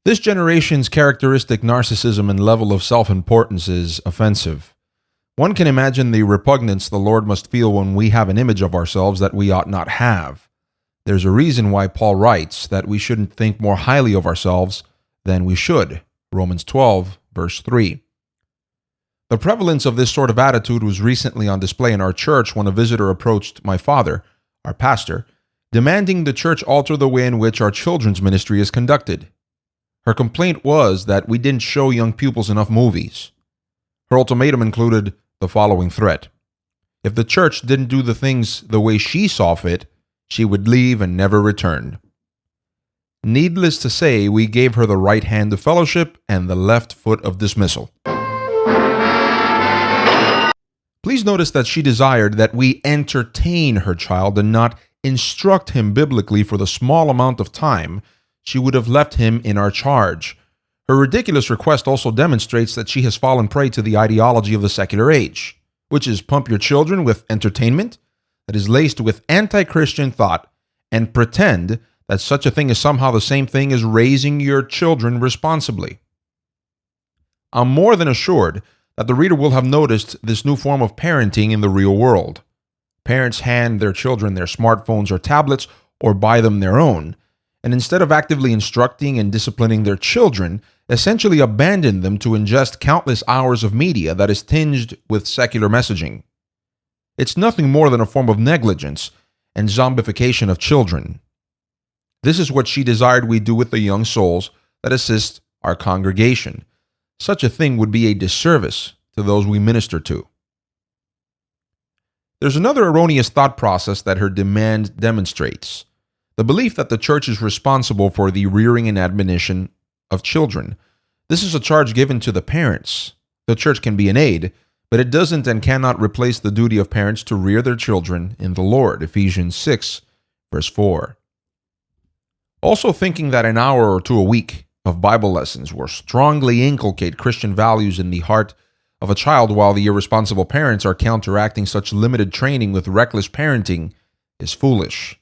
This generation's characteristic narcissism and level of self-importance is offensive. One can imagine the repugnance the Lord must feel when we have an image of ourselves that we ought not have. There's a reason why Paul writes that we shouldn't think more highly of ourselves than we should. Romans 12, verse 3. The prevalence of this sort of attitude was recently on display in our church when a visitor approached my father, our pastor, demanding the church alter the way in which our children's ministry is conducted. Her complaint was that we didn't show young pupils enough movies. Her ultimatum included the following threat. If the church didn't do the things the way she saw fit, she would leave and never return. Needless to say, we gave her the right hand of fellowship and the left foot of dismissal. Please notice that she desired that we entertain her child and not instruct him biblically for the small amount of time she would have left him in our charge. Her ridiculous request also demonstrates that she has fallen prey to the ideology of the secular age, which is pump your children with entertainment that is laced with anti-Christian thought and pretend that such a thing is somehow the same thing as raising your children responsibly. I'm more than assured that the reader will have noticed this new form of parenting in the real world. Parents hand their children their smartphones or tablets or buy them their own, and instead of actively instructing and disciplining their children, essentially abandon them to ingest countless hours of media that is tinged with secular messaging. It's nothing more than a form of negligence and zombification of children. This is what she desired we do with the young souls that assist our congregation. Such a thing would be a disservice to those we minister to. There's another erroneous thought process that her demand demonstrates. The belief that the church is responsible for the rearing and admonition of children. This is a charge given to the parents. The church can be an aid, but it doesn't and cannot replace the duty of parents to rear their children in the Lord. Ephesians 6, verse 4. Also thinking that an hour or two a week of Bible lessons will strongly inculcate Christian values in the heart of a child while the irresponsible parents are counteracting such limited training with reckless parenting is foolish.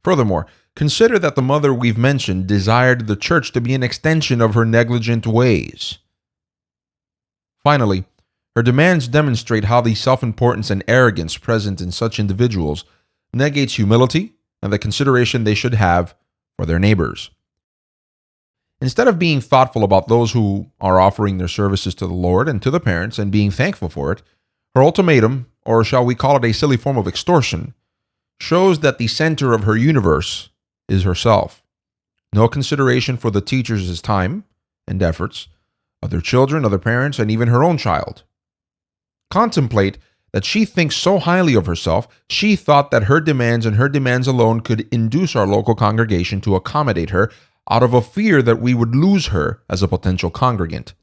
Furthermore, consider that the mother we've mentioned desired the church to be an extension of her negligent ways. Finally, her demands demonstrate how the self-importance and arrogance present in such individuals negates humility and the consideration they should have for their neighbors. Instead of being thoughtful about those who are offering their services to the Lord and to the parents and being thankful for it, her ultimatum, or shall we call it a silly form of extortion, shows that the center of her universe is herself. No consideration for the teachers' time and efforts, of their children, other parents, and even her own child. Contemplate that she thinks so highly of herself, she thought that her demands and her demands alone could induce our local congregation to accommodate her out of a fear that we would lose her as a potential congregant.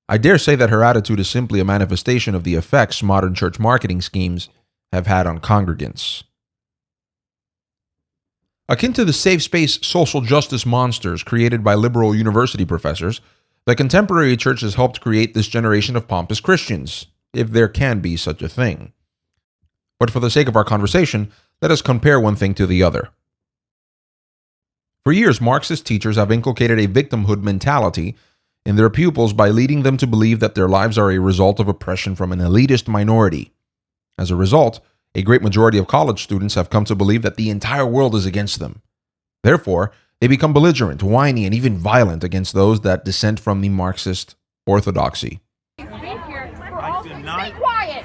I dare say that her attitude is simply a manifestation of the effects modern church marketing schemes have had on congregants. Akin to the safe space social justice monsters created by liberal university professors, the contemporary church has helped create this generation of pompous Christians, if there can be such a thing. But for the sake of our conversation, let us compare one thing to the other. For years, Marxist teachers have inculcated a victimhood mentality in their pupils by leading them to believe that their lives are a result of oppression from an elitist minority. As a result, a great majority of college students have come to believe that the entire world is against them. Therefore, they become belligerent, whiny, and even violent against those that dissent from the Marxist orthodoxy. Stay quiet.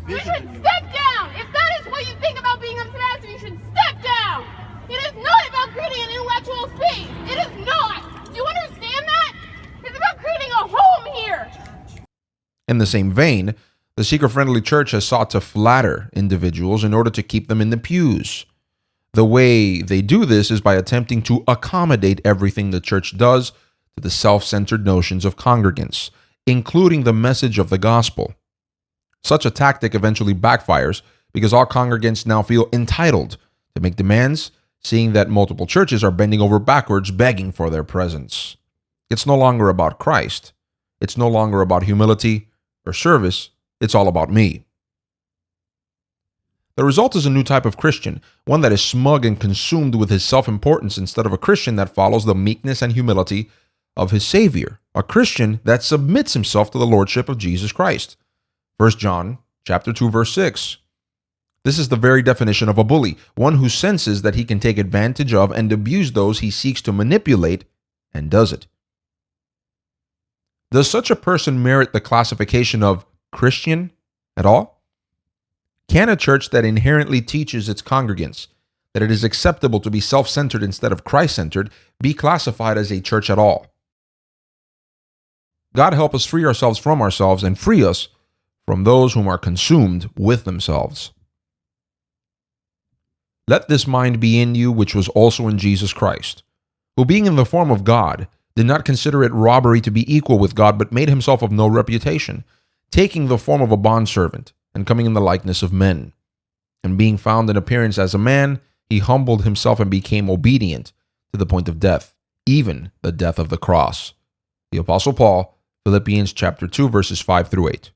You should step down. If that is what you think about being a pastor, you should step down. It is not about creating an intellectual space. It is not. Do you understand that? It's about creating a home here. In the same vein, the seeker-friendly church has sought to flatter individuals in order to keep them in the pews. The way they do this is by attempting to accommodate everything the church does to the self-centered notions of congregants, including the message of the gospel. Such a tactic eventually backfires because all congregants now feel entitled to make demands, seeing that multiple churches are bending over backwards begging for their presence. It's no longer about Christ. It's no longer about humility or service. It's all about me. The result is a new type of Christian, one that is smug and consumed with his self-importance instead of a Christian that follows the meekness and humility of his Savior, a Christian that submits himself to the lordship of Jesus Christ. 1 John chapter 2, verse 6. This is the very definition of a bully, one who senses that he can take advantage of and abuse those he seeks to manipulate, and does it. Does such a person merit the classification of Christian at all? Can a church that inherently teaches its congregants that it is acceptable to be self-centered instead of Christ-centered be classified as a church at all? God help us free ourselves from ourselves and free us from those whom are consumed with themselves. Let this mind be in you, which was also in Jesus Christ, who being in the form of God, did not consider it robbery to be equal with God, but made himself of no reputation, taking the form of a bondservant, and coming in the likeness of men. And being found in appearance as a man, he humbled himself and became obedient to the point of death, even the death of the cross. The Apostle Paul, Philippians chapter 2, verses 5 through 8.